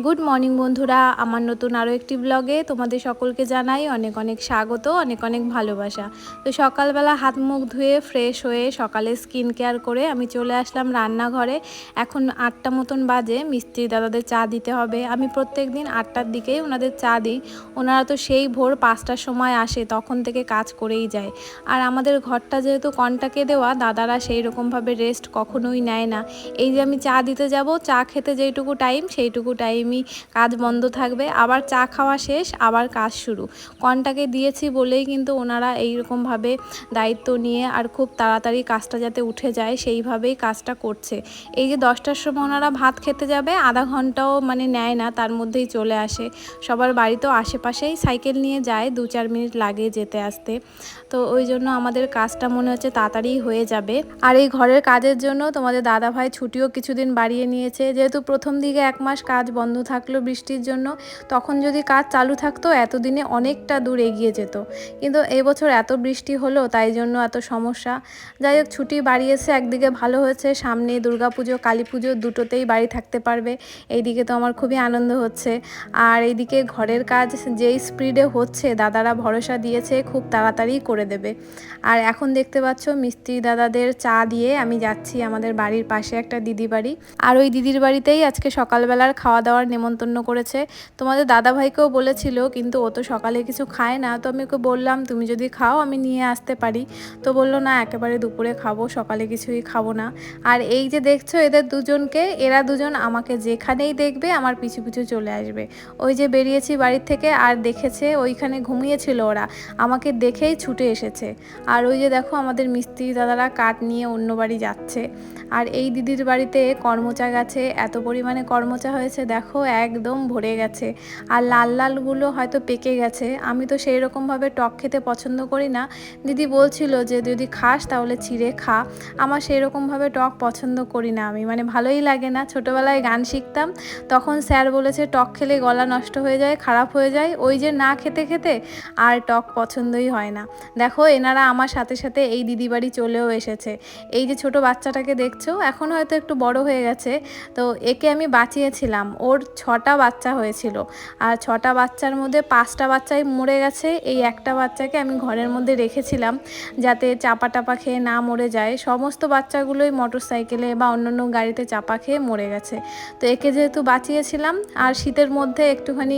Good morning বন্ধুরা, আমার নতুন আরও একটি ব্লগে তোমাদের সকলকে জানাই অনেক অনেক স্বাগত, অনেক অনেক ভালোবাসা। তো সকালবেলা হাত মুখ ধুয়ে ফ্রেশ হয়ে সকালে স্কিন কেয়ার করে আমি চলে আসলাম রান্নাঘরে। এখন 8টা মতন বাজে, মিস্ত্রি দাদাদের চা দিতে হবে। আমি প্রত্যেক দিন 8টার দিকেই ওনাদের চা দিই। ওনারা তো সেই ভোর 5টার সময় আসে, তখন থেকে কাজ করেই যায়। আর আমাদের ঘরটা যেহেতু কন্টাকে দেওয়া, দাদারা সেই রকমভাবে রেস্ট কখনোই নেয় না। এই যে আমি চা দিতে যাব, চা খেতে যেইটুকু টাইম সেইটুকু টাইমই কাজ বন্ধ থাকবে, আবার চা খাওয়া শেষ আবার কাজ শুরু। কনটাকে দিয়েছি বলেই কিন্তু ওনারা এইরকমভাবে দায়িত্ব নিয়ে আর খুব তাড়াতাড়ি কাজটা যাতে উঠে যায় সেইভাবেই কাজটা করছে। এই যে 10টার সময় ওনারা ভাত খেতে যাবে, আধা ঘন্টাও নেয় না, তার মধ্যেই চলে আসে। সবার বাড়ি তো আশেপাশেই, সাইকেল নিয়ে যায়, 2-4 মিনিট লাগে যেতে আসতে। তো ওই জন্য আমাদের কাজটা মনে হচ্ছে তাড়াতাড়ি হয়ে যাবে। আর এই ঘরের কাজের জন্য তোমাদের দাদাভাই ছুটিও কিছুদিন বাড়িয়ে নিয়েছে। যেহেতু প্রথম দিকে 1 মাস কাজ বন্ধ থাকলো বৃষ্টির জন্য, তখন যদি কাজ চালু থাকতো এতদিনে অনেকটা দূর এগিয়ে যেত। কিন্তু এবছর এত বৃষ্টি হলো, তাই জন্য এত সমস্যা। যাই হোক, ছুটি বাড়িয়েছে, একদিকে ভালো হয়েছে, সামনে দুর্গাপুজো কালী পুজো দুটোতেই বাড়ি থাকতে পারবে। এইদিকে তো আমার খুবই আনন্দ হচ্ছে। আর এইদিকে ঘরের কাজ যেই স্পিডে হচ্ছে, দাদারা ভরসা দিয়েছে খুব তাড়াতাড়ি করে দেবে। আর এখন দেখতে পাচ্ছ মিস্ত্রি দাদাদের চা দিয়ে আমি যাচ্ছি আমাদের বাড়ির পাশে একটা দিদি বাড়ি। আর ওই দিদির বাড়িতেই আজকে সকালবেলার খাওয়া দাওয়ার নেমন্তন্ন করেছে। তোমাদের দাদাভাইকেও বলেছিল, কিন্তু ও তো সকালে কিছু খায় না। তো আমি ওকে বললাম, তুমি যদি খাও আমি নিয়ে আসতে পারি। তো বললো না, একেবারে দুপুরে খাবো, সকালে কিছুই খাবো না। আর এই যে দেখছো এদের দুজনকে, এরা দুজন আমাকে যেখানেই দেখবে আমার পিছু পিছু চলে আসবে। ওই যে বেরিয়েছি বাড়ির থেকে আর দেখেছে ওইখানে ঘুমিয়েছিল ওরা, আমাকে দেখেই ছুটে এসেছে। আর ওই যে দেখো আমাদের মিস্ত্রি দাদারা কাঠ নিয়ে অন্য বাড়ি যাচ্ছে। আর এই দিদির বাড়িতে কর্মচা গাছে এত পরিমাণে কর্মচা হয়েছে, দেখো একদম ভরে গেছে। আর লাল লালগুলো হয়তো পেকে গেছে। আমি তো সেই রকমভাবে টক খেতে পছন্দ করি না। দিদি বলছিল যে যদি খাস তাহলে ছিঁড়ে খা। আমার সেই রকমভাবে টক পছন্দ করি না আমি, ভালোই লাগে না। ছোটোবেলায় গান শিখতাম, তখন স্যার বলেছে টক খেলে গলা নষ্ট হয়ে যায়, খারাপ হয়ে যায়, ওই যে না খেতে খেতে আর টক পছন্দই হয় না। দেখো এনারা আমার সাথে সাথে এই দিদি বাড়ি চলেও এসেছে। এই যে ছোট বাচ্চাটাকে দেখছো, এখন হয়তো একটু বড় হয়ে গেছে। তো একে আমি বাঁচিয়েছিলাম, ওর 6টা বাচ্চা হয়েছিল। আর 6টা বাচ্চার মধ্যে 5টা বাচ্চাই মরে গেছে। এই একটা বাচ্চাকে আমি ঘরের মধ্যে রেখেছিলাম যাতে চাপা টাপা খেয়ে না মরে যায়। সমস্ত বাচ্চাগুলোই মোটর সাইকেলে বা অন্যান্য গাড়িতে চাপা খেয়ে মরে গেছে। তো একে যেহেতু বাঁচিয়েছিলাম, আর শীতের মধ্যে একটুখানি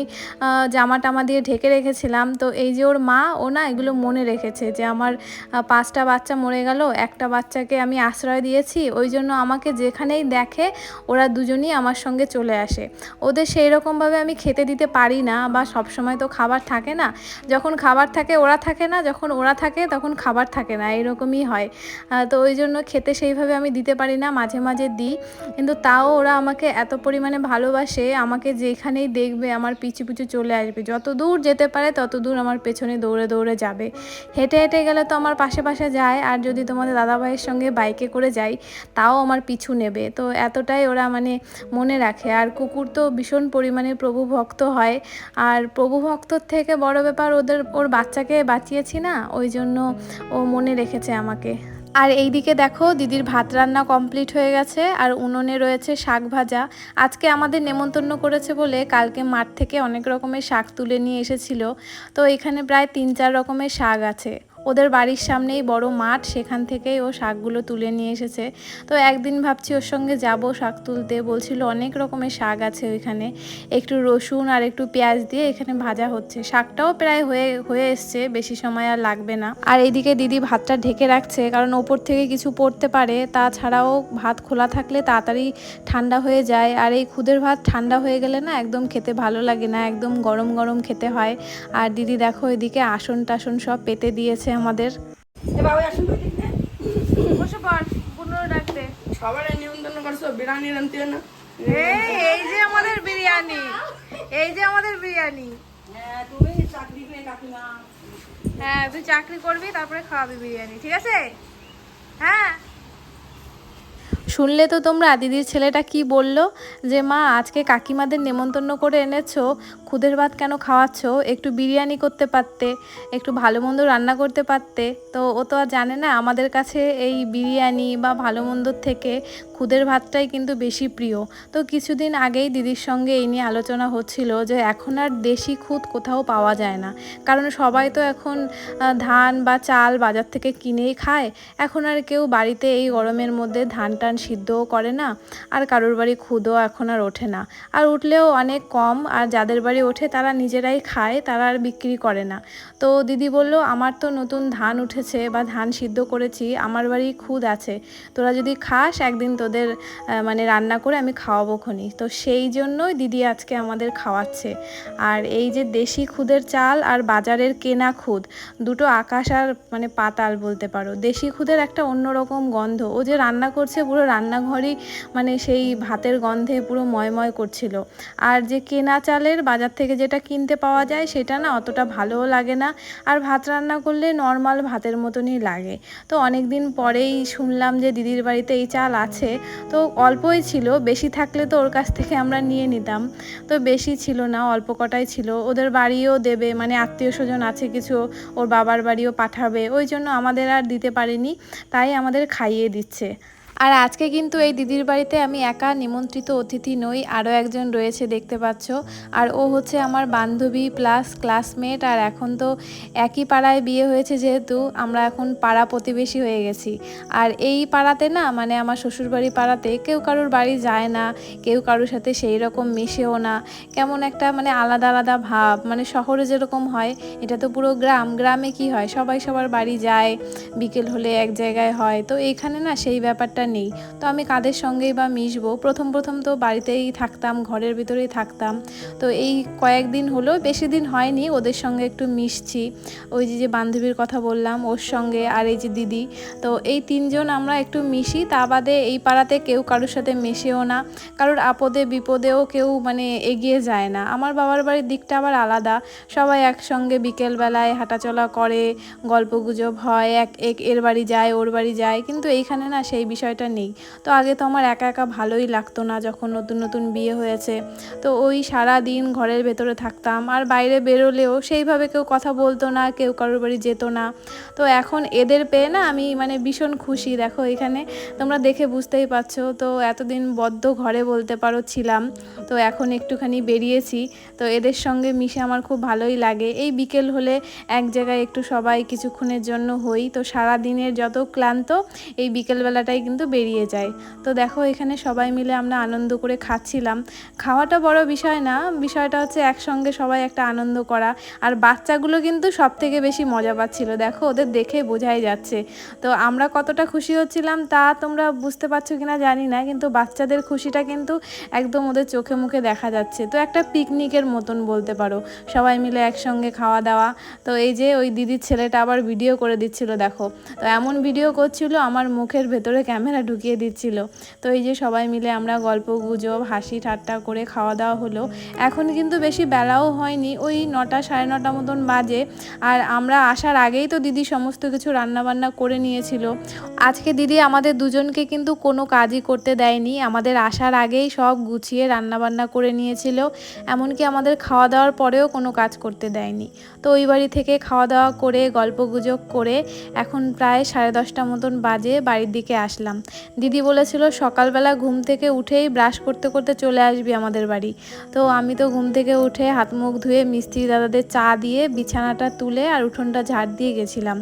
জামা টামা দিয়ে ঢেকে রেখেছিলাম, তো এই যে ওর মা, ও না এগুলো মনে রেখেছে যে আমার 5টা বাচ্চা মরে গেল, একটা বাচ্চাকে আমি আশ্রয় দিয়েছি। ওই জন্য আমাকে যেখানেই দেখে ওরা দুজনই আমার সঙ্গে চলে আসে। ওদের সেই রকমভাবে আমি খেতে দিতে পারি না, বা সব সময় তো খাবার থাকে না। যখন খাবার থাকে ওরা থাকে না, যখন ওরা থাকে তখন খাবার থাকে না, এরকমই হয়। তো ওই জন্য খেতে সেইভাবে আমি দিতে পারি না, মাঝে মাঝে দিই। কিন্তু তাও ওরা আমাকে এত পরিমাণে ভালোবাসে, আমাকে যেখানেই দেখবে আমার পিছু পিছু চলে আসবে। যত দূর যেতে পারে তত দূর আমার পেছনে দৌড়ে দৌড়ে যাবে। হেঁটে হেঁটে গেলে তো আমার পাশে পাশে যায়, আর যদি তোমাদের দাদাভাইয়ের সঙ্গে বাইকে করে যাই তাও আমার পিছু নেবে। তো এতটাই ওরা মনে রাখে। আর কুকুর তো ভীষণ পরিমাণে প্রভু ভক্ত হয়। আর প্রভু ভক্তর থেকে বড় ব্যাপার ওর বাচ্চাকে বাঁচিয়েছি না, ওই জন্য ও মনে রেখেছে আমাকে। আর এইদিকে দেখো দিদির ভাত রান্না কমপ্লিট হয়ে গেছে, আর উনুনে রয়েছে শাক ভাজা। আজকে আমাদের নেমন্তন্ন করেছে বলে কালকে মাঠ থেকে অনেক রকমের শাক তুলে নিয়ে এসেছিল। তো এখানে প্রায় 3-4 রকমের শাক আছে। ওদের বাড়ির সামনেই বড় মাঠ, সেখান থেকেই ও শাকগুলো তুলে নিয়ে এসেছে। তো একদিন ভাবছি ওর সঙ্গে যাব শাক তুলতে, বলছিল অনেক রকমের শাক আছে ওইখানে। একটু রসুন আর একটু পেঁয়াজ দিয়ে এখানে ভাজা হচ্ছে। শাকটাও প্রায় হয়ে এসছে, বেশি সময় আর লাগবে না। আর এইদিকে দিদি ভাতটা ঢেকে রাখছে, কারণ ওপর থেকে কিছু পড়তে পারে। তাছাড়াও ভাত খোলা থাকলে তাড়াতাড়ি ঠান্ডা হয়ে যায়, আর এই খুদের ভাত ঠান্ডা হয়ে গেলে না একদম খেতে ভালো লাগে না, একদম গরম গরম খেতে হয়। আর দিদি দেখো এদিকে আসন টাসন সব পেতে দিয়েছে আমাদের। এই যে আমাদের বিরিয়ানি, এই যে আমাদের বিরিয়ানি। হ্যাঁ তুই চাকরি করবি, তারপরে খাওয়াবি বিরিয়ানি, ঠিক আছে? হ্যাঁ শুনলে তো তোমরা দিদির ছেলেটা কি বলল, যে মা আজকে কাকিমাদের নেমন্তন্ন করে এনেছো, খুদের ভাত কেন খাওয়াচ্ছ, একটু বিরিয়ানি করতে পারতে, একটু ভালো মন্দ রান্না করতে পারতে। তো ও তো আর জানে না আমাদের কাছে এই বিরিয়ানি বা ভালো মন্দর থেকে খুদের ভাতটাই কিন্তু বেশি প্রিয়। তো কিছুদিন আগেই দিদির সঙ্গে এই নিয়ে আলোচনা হচ্ছিল যে এখন আর দেশি খুদ কোথাও পাওয়া যায় না, কারণ সবাই তো এখন ধান বা চাল বাজার থেকে কিনেই খায়। এখন আর কেউ বাড়িতে এই গরমের মধ্যে ধান টান সিদ্ধও করে না, আর কারোর বাড়ি খুদও এখন আর ওঠে না, আর উঠলেও অনেক কম, আর যাদের বাড়ি ওঠে তারা নিজেরাই খায়, তারা আর বিক্রি করে না। তো দিদি বলল আমার তো নতুন ধান উঠেছে বা ধান সিদ্ধ করেছি, আমার বাড়ি খুদ আছে, তোরা যদি খাস একদিন তোদের মানে রান্না করে আমি খাওয়াবো খনি। তো সেই জন্যই দিদি আজকে আমাদের খাওয়াচ্ছে। আর এই যে দেশি খুদের চাল আর বাজারের কেনা খুদ, দুটো আকাশ আর মানে পাতাল বলতে পারো। দেশি খুদের একটা অন্যরকম গন্ধ, ও যে রান্না করছে পুরো রান্নাঘরই মানে সেই ভাতের গন্ধে পুরো ময়ময় করছিল। আর যে কেনা চালের বাজার থেকে যেটা কিনতে পাওয়া যায় সেটা না অতটা ভালোও লাগে না, আর ভাত রান্না করলে নর্মাল ভাতের মতনই লাগে। তো অনেক দিন পরেই শুনলাম যে দিদির বাড়িতে এই চাল আছে। তো অল্পই ছিল, বেশি থাকলে তো ওর কাছ থেকে আমরা নিয়ে নিতাম। তো বেশি ছিল না, অল্প কটাই ছিল, ওদের বাড়িও দেবে, মানে আত্মীয় স্বজন আছে কিছু, ওর বাবার বাড়িও পাঠাবে, ওই জন্য আমাদের আর দিতে পারেনি, তাই আমাদের খাইয়ে দিচ্ছে। আর আজকে কিন্তু এই দিদির বাড়িতে আমি একা নিমন্ত্রিত অতিথি নই, আরও একজন রয়েছে দেখতে পাচ্ছ। আর ও হচ্ছে আমার বান্ধবী প্লাস ক্লাসমেট, আর এখন তো একই পাড়ায় বিয়ে হয়েছে যেহেতু আমরা এখন পাড়া প্রতিবেশী হয়ে গেছি। আর এই পাড়াতে না মানে আমার শ্বশুরবাড়ি পাড়াতে কেউ কারোর বাড়ি যায় না, কেউ কারোর সাথে সেই রকম মিশেও না, কেমন একটা মানে আলাদা আলাদা ভাব, মানে শহরে যেরকম হয় এটা তো পুরো গ্রাম, গ্রামে কি হয় সবাই সবার বাড়ি যায়, বিকেল হলে এক জায়গায় হয়। তো এইখানে না সেই ব্যাপারটা নেই। তো আমি কাদের সঙ্গেই বা মিশবো, প্রথম প্রথম তো বাড়িতেই থাকতাম, ঘরের ভিতরেই থাকতাম। তো এই কয়েকদিন হলো, বেশি দিন হয়নি, ওদের সঙ্গে একটু মিশছি। ওই যে বান্ধবীর কথা বললাম ওর সঙ্গে, আর এই যে দিদি, তো এই তিনজন আমরা একটু মিশি। তা বাদে এই পাড়াতে কেউ কারোর সাথে মেশেও না, কারোর আপদে বিপদেও কেউ মানে এগিয়ে যায় না। আমার বাবার বাড়ির দিকটা আবার আলাদা, সবাই একসঙ্গে বিকেলবেলায় হাঁটাচলা করে, গল্পগুজব হয়, এর বাড়ি যায় ওর বাড়ি যায়, কিন্তু এইখানে না সেই বিষয়টা নেই। তো আগে তো আমার একা একা ভালোই লাগতো না, যখন নতুন নতুন বিয়ে হয়েছে। তো ওই সারা দিন ঘরের ভেতরে থাকতাম, আর বাইরে বেরোলেও সেইভাবে কেউ কথা বলতো না, কেউ কারোর বাড়ি যেত না। তো এখন এদের পেয়ে না আমি মানে ভীষণ খুশি। দেখো এখানে তোমরা দেখে বুঝতেই পারছো, তো এতদিন বদ্ধ ঘরে বলতে পারো ছিলাম, তো এখন একটুখানি বেরিয়েছি। তো এদের সঙ্গে মিশে আমার খুব ভালোই লাগে। এই বিকেল হলে এক জায়গায় একটু সবাই কিছুক্ষণের জন্য হই, তো সারা দিনের যত ক্লান্ত এই বিকেলবেলাটাই কিন্তু বেরিয়ে যায়। তো দেখো এখানে সবাই মিলে আমরা আনন্দ করে খাচ্ছিলাম। খাওয়াটা বড় বিষয় না, বিষয়টা হচ্ছে একসঙ্গে সবাই একটা আনন্দ করা। আর বাচ্চাগুলো কিন্তু সব থেকে বেশি মজা পাচ্ছিল, দেখো ওদের দেখে বোঝাই যাচ্ছে। তো আমরা কতটা খুশি হচ্ছিলাম তা তোমরা বুঝতে পারছো কিনা জানি না, কিন্তু বাচ্চাদের খুশিটা কিন্তু একদম ওদের চোখে মুখে দেখা যাচ্ছে। তো একটা পিকনিকের মতন বলতে পারো, সবাই মিলে একসঙ্গে খাওয়া দাওয়া। তো এই যে ওই দিদির ছেলেটা আবার ভিডিও করে দিচ্ছিল, দেখো তো এমন ভিডিও করছিল আমার মুখের ভেতরে ক্যামেরা ঢুকিয়ে দিচ্ছিল। তো এই যে সবাই মিলে আমরা গল্প গুজব হাসি ঠাট্টা করে খাওয়া দাওয়া হলো। এখন কিন্তু বেশি বেলাও হয়নি, ওই 9টা সাড়ে 9টা মতন বাজে। আর আমরা আসার আগেই তো দিদি সমস্ত কিছু রান্নাবান্না করে নিয়েছিল। আজকে দিদি আমাদের দুজনকে কিন্তু কোনো কাজই করতে দেয়নি, আমাদের আসার আগেই সব গুছিয়ে রান্নাবান্না করে নিয়েছিল, এমনকি আমাদের খাওয়া দাওয়ার পরেও কোনো কাজ করতে দেয়নি। তো ওই বাড়ি থেকে খাওয়া দাওয়া করে গল্প গুজব করে এখন প্রায় 10:30 মতন বাজে, বাড়ির দিকে আসলাম। দিদি বলেছিল সকালবেলা ঘুম থেকে উঠেই ব্রাশ করতে করতে চলে আসবি আমাদের বাড়ি। তো আমি তো ঘুম থেকে উঠে হাত মুখ ধুয়ে মিস্ত্রি দাদাদের চা দিয়ে বিছানাটা তুলে আর উঠোনটা ঝাড় দিয়ে গেছিলাম।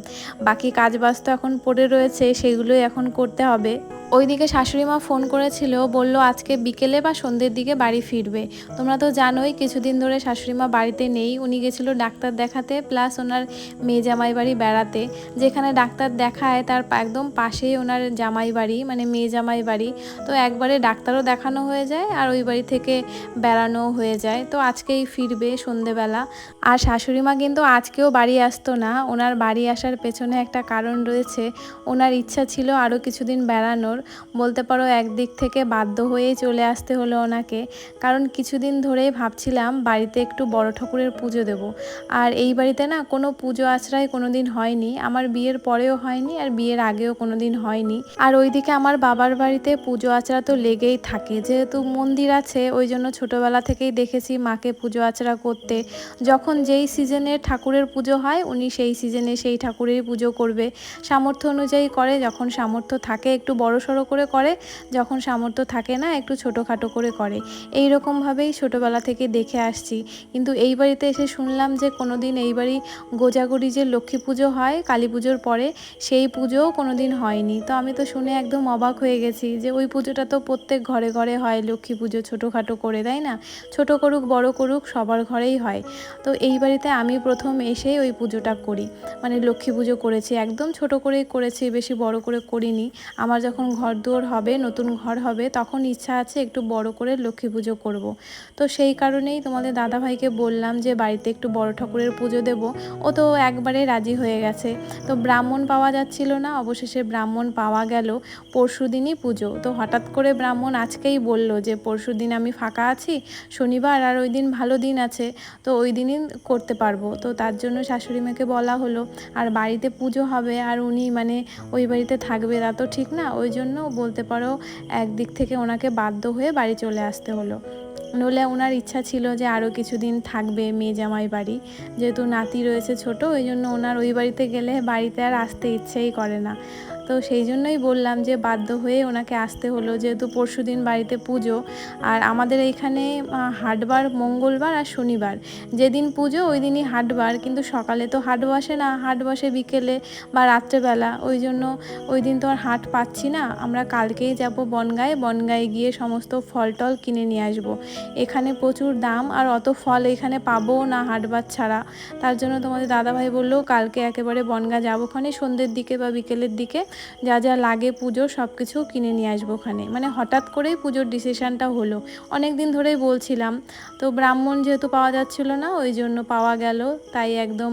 বাকি কাজ বাজ তো এখন পড়ে রয়েছে, সেগুলোই এখন করতে হবে। ওইদিকে শাশুড়িমা ফোন করেছিল, বলল আজকে বিকেলে বা সন্ধ্যের দিকে বাড়ি ফিরবে। তোমরা তো জানোই কিছুদিন ধরে শাশুড়িমা বাড়িতে নেই, উনি গেছিলো ডাক্তার দেখাতে, প্লাস ওনার মেয়ে জামাই বাড়ি বেড়াতে। যেখানে ডাক্তার দেখায় তার একদম পাশেই ওনার জামাই বাড়ি, মানে মেয়ে জামাই বাড়ি। তো একবারে ডাক্তারও দেখানো হয়ে যায় আর ওই বাড়ি থেকে বেড়ানোও হয়ে যায়। তো আজকেই ফিরবে সন্ধেবেলা। আর শাশুড়িমা কিন্তু আজকেও বাড়ি আসতো না, ওনার বাড়ি আসার পেছনে একটা কারণ রয়েছে। ওনার ইচ্ছা ছিল আরও কিছুদিন বেড়ানোর, সুন্দর। বলতে পারো একদিক থেকে বাধ্য হয়েই চলে আসতে হলো ওনাকে, কারণ কিছুদিন ধরেই ভাবছিলাম বাড়িতে একটু বড় ঠাকুরের পুজো দেব। আর এই বাড়িতে না কোনো পুজো আশ্রয় কোনো দিন হয়নি, আমার বিয়ের পরেও হয়নি আর বিয়ের আগেও কোনো দিন হয়নি। আর ওইদিকে আমার বাবার বাড়িতে পুজো আচরা তো লেগেই থাকে, যেহেতু মন্দির আছে ওই জন্য ছোটোবেলা থেকেই দেখেছি মাকে পুজো আচরা করতে। যখন যেই সিজনে ঠাকুরের পুজো হয় উনি সেই সিজনে সেই ঠাকুরেরই পুজো করবে, সামর্থ্য অনুযায়ী করে। যখন সামর্থ্য থাকে একটু বড়সড় করে করে, যখন সামর্থ্য থাকে না একটু ছোটোখাটো করে করে। এই রকমভাবেই ছোটোবেলা থেকে দেখে আসছি। কিন্তু এই বাড়িতে এসে শুনলাম যে কোনো দিন এই বাড়ি গোজাগরি যে লক্ষ্মী পুজো হয় কালী পুজোর পরে, সেই পুজোও কোনো দিন হয়নি। তো আমি তো শুনে একদম অবাক হয়ে গেছি যে ওই পুজোটা তো প্রত্যেক ঘরে ঘরে হয়, লক্ষ্মী পুজো ছোটোখাটো করে, তাই না? ছোটো করুক বড় করুক সবার ঘরেই হয়। তো এই বাড়িতে আমি প্রথম এসেই ওই পুজোটা করি, মানে লক্ষ্মী পুজো করেছি, একদম ছোট করেই করেছি, বেশি বড় করে করিনি। আমার যখন ঘরদুয়ার হবে, নতুন ঘর হবে, তখন ইচ্ছা আছে একটু বড় করে লক্ষ্মী পুজো করব। তো সেই কারণেই তোমাদের দাদাভাইকে বললাম যে বাড়িতে একটু বড় ঠাকুরের পুজো দেব। ও তো একবারে রাজি হয়ে গেছে। তো ব্রাহ্মণ পাওয়া যাচ্ছিল না, অবশেষে ব্রাহ্মণ পাওয়া গেল। পরশু দিনই পুজো, তো হঠাৎ করে ব্রাহ্মণ আজকেই বলল যে পরশু দিন আমি ফাঁকা আছি, শনিবার, আর ওই দিন ভালো দিন আছে, তো ওই দিনই করতে পারবো। তো তার জন্য শাশুড়ি মাকে বলা হলো, আর বাড়িতে পুজো হবে আর উনি মানে ওই বাড়িতে থাকবে তা তো ঠিক না, ওই জন্য বলতে পারো একদিক থেকে ওনাকে বাধ্য হয়ে বাড়ি চলে আসতে হলো। নইলে ওনার ইচ্ছা ছিল যে আরও কিছুদিন থাকবে মেয়ে জামাই বাড়ি, যেহেতু নাতি রয়েছে ছোট, ওই জন্য ওনার ওই বাড়িতে গেলে বাড়িতে আর আসতে ইচ্ছেই করে না। তো সেই জন্যই বললাম যে বাধ্য হয়ে ওনাকে আসতে হলো, যেহেতু পরশু দিন বাড়িতে পুজো। আর আমাদের এইখানে হাটবার মঙ্গলবার আর শনিবার, যেদিন পুজো ওই দিনই হাটবার, কিন্তু সকালে তো হাট বসে না, হাট বসে বিকেলে বা রাত্রেবেলা, ওই জন্য ওই দিন তো আর হাট পাচ্ছি না। আমরা কালকেই যাব বনগাঁয়ে গিয়ে সমস্ত ফল টল কিনে নিয়ে আসবো। এখানে প্রচুর দাম, আর অত ফল এখানে পাবো না হাটবার ছাড়া। তার জন্য তোমাদের দাদাভাই বললো কালকে একেবারে বনগাঁ যাবো, ওখানে সন্ধ্যের দিকে বা বিকেলের দিকে যা যা লাগে পুজোর সব কিছু কিনে নিয়ে আসবো ওখানে। মানে হঠাৎ করেই পুজোর ডিসিশানটা হলো, অনেক দিন ধরেই বলছিলাম। তো ব্রাহ্মণ যেহেতু পাওয়া যাচ্ছিল না ওই জন্য পাওয়া গেল, তাই একদম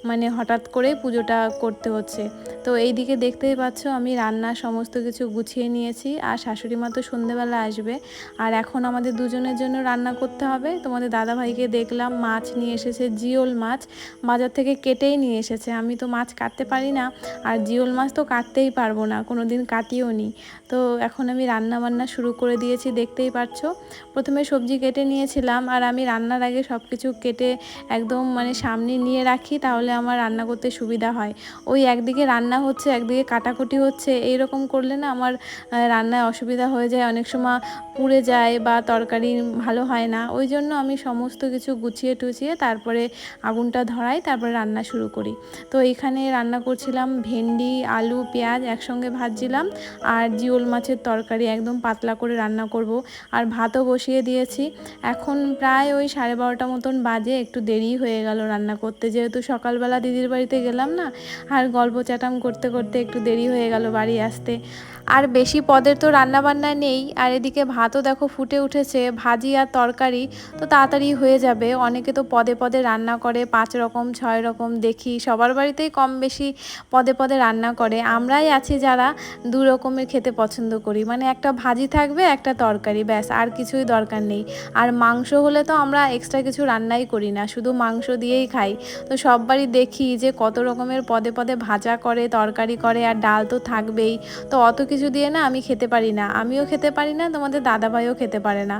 মানে হঠাৎ করেই পুজোটা করতে হচ্ছে। তো এই দিকে দেখতেই পাচ্ছ আমি রান্না সমস্ত কিছু গুছিয়ে নিয়েছি, আর শাশুড়ি মা তো সন্ধ্যেবেলা আসবে, আর এখন আমাদের দুজনের জন্য রান্না করতে হবে। তোমাদের দাদাভাইকে দেখলাম মাছ নিয়ে এসেছে, জিওল মাছ, বাজার থেকে কেটেই নিয়ে এসেছে। আমি তো মাছ কাটতে পারি না, আর জিওল মাছ তো কাটতেই পারবো না, কোনো দিন কাটিও নি। তো এখন আমি রান্না বান্না শুরু করে দিয়েছি, দেখতেই পাচ্ছ। প্রথমে সবজি কেটে নিয়েছিলাম, আর আমি রান্নার আগে সব কিছু কেটে একদম মানে সামনে নিয়ে রাখি, তাহলে আমার রান্না করতে সুবিধা হয়। ওই একদিকে রান্না হচ্ছে একদিকে কাটাকুটি হচ্ছে, এইরকম করলে না আমার রান্নায় অসুবিধা হয়ে যায়, অনেক সময় পুড়ে যায় বা তরকারি ভালো হয় না। ওই জন্য আমি সমস্ত কিছু গুছিয়ে টুছিয়ে তারপরে আগুনটা ধরাই, তারপরে রান্না শুরু করি। তো এখানে রান্না করছিলাম ভেন্ডি আলু পেঁয়াজ একসঙ্গে ভাজছিলাম, আর জিওল মাছের তরকারি একদম পাতলা করে রান্না করব। আর ভাতও বসিয়ে দিয়েছি। এখন প্রায় ওই 12:30 মতন বাজে, একটু দেরি হয়ে গেল রান্না করতে, যেহেতু সকালবেলা দিদির বাড়িতে গেলাম না, আর গল্প চাটাম করতে করতে একটু দেরি হয়ে গেল বাড়ি আসতে। আর বেশি পদের তো রান্নাবান্না নেই, আর এদিকে ভাতও দেখো ফুটে উঠেছে, ভাজি আর তরকারি তো তাড়াতাড়ি হয়ে যাবে। অনেকে তো পদে পদে রান্না করে 5 রকম 6 রকম, দেখি সবার বাড়িতেই কম বেশি পদে পদে রান্না করে। আমরাই আছি যারা 2 রকমের খেতে পছন্দ করি, মানে একটা ভাজি থাকবে একটা তরকারি, ব্যাস, আর কিছুই দরকার নেই। আর মাংস হলে তো আমরা এক্সট্রা কিছু রান্নাই করি না, শুধু মাংস দিয়েই খাই। তো সব বাড়ি দেখি যে কত রকমের পদে পদে ভাজা করে, তরকারি করে, আর ডাল তো থাকবেই। তো অত কিছু দিয়ে না আমি খেতে পারি না, আমিও খেতে পারি না, তোমাদের দাদাভাইও খেতে পারে না।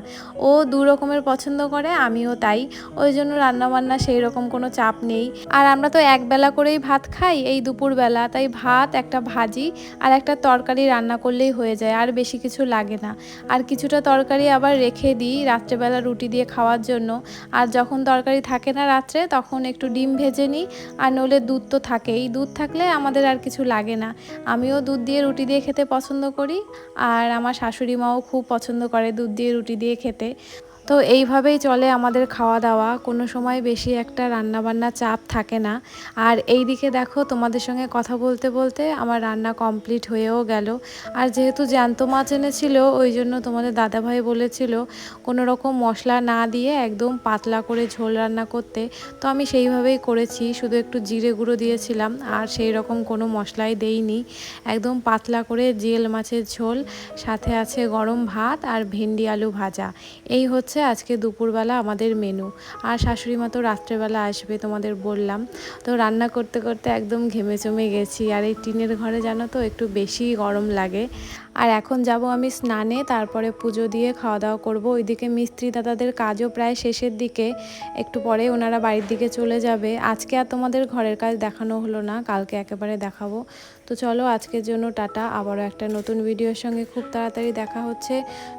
ও 2 রকমের পছন্দ করে, আমিও তাই। ওই জন্য রান্নাবান্না সেই রকম কোনো চাপ নেই। আর আমরা তো একবেলা করেই ভাত খাই এই দুপুরবেলা, তাই ভাত একটা ভাজি আর একটা তরকারি রান্না করলেই হয়ে যায়, আর বেশি কিছু লাগে না। আর কিছুটা তরকারি আবার রেখে দিই রাত্রেবেলা রুটি দিয়ে খাওয়ার জন্য। আর যখন তরকারি থাকে না রাত্রে, তখন একটু ডিম ভেজে নিই, আর নইলে দুধ তো থাকেই, দুধ থাকলে আমাদের আর কিছু লাগে না। আমিও দুধ দিয়ে রুটি দিয়ে খেতে পছন্দ করি, আর আমার শাশুড়ি মাও খুব পছন্দ করে দুধ দিয়ে রুটি দিয়ে খেতে। তো তো এইভাবেই চলে আমাদের খাওয়া দাওয়া, কোনো সময় বেশি একটা রান্নাবান্না চাপ থাকে না। আর এই দিকে দেখো তোমাদের সঙ্গে কথা বলতে বলতে আমার রান্না কমপ্লিট হয়েও গেল। আর যেহেতু জ্যান্ত মাছ এনেছিল ওই জন্য তোমাদের দাদাভাই বলেছিল কোনো রকম মশলা না দিয়ে একদম পাতলা করে ঝোল রান্না করতে। তো আমি সেইভাবেই করেছি, শুধু একটু জিরে গুঁড়ো দিয়েছিলাম আর সেই রকম কোনো মশলাই দেইনি। একদম পাতলা করে জিয়েল মাছের ঝোল, সাথে আছে গরম ভাত আর ভেন্ডি আলু ভাজা। এই হচ্ছে আজকে দুপুরবেলা আমাদের মেনু। আর শাশুড়ি মা তো রাত্রেবেলা আসবে তোমাদের বললাম। তো রান্না করতে করতে একদম ঘেমে চমে গেছি। আর এই টিনের ঘরে জানো তো একটু বেশি গরম লাগে। আর এখন যাব আমি স্নানে, তারপরে পুজো দিয়ে খাওয়া দাওয়া করবো। ওইদিকে মিস্ত্রি দাদাদের কাজও প্রায় শেষের দিকে, একটু পরে ওনারা বাড়ির দিকে চলে যাবে। আজকে আর তোমাদের ঘরের কাজ দেখানো হলো না, কালকে একেবারে দেখাবো। তো চলো আজকের জন্য টাটা, আবারও একটা নতুন ভিডিওর সঙ্গে খুব তাড়াতাড়ি দেখা হচ্ছে।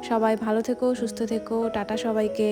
সবাই ভালো থেকো, সুস্থ থেকো, টাটা সবাইকে।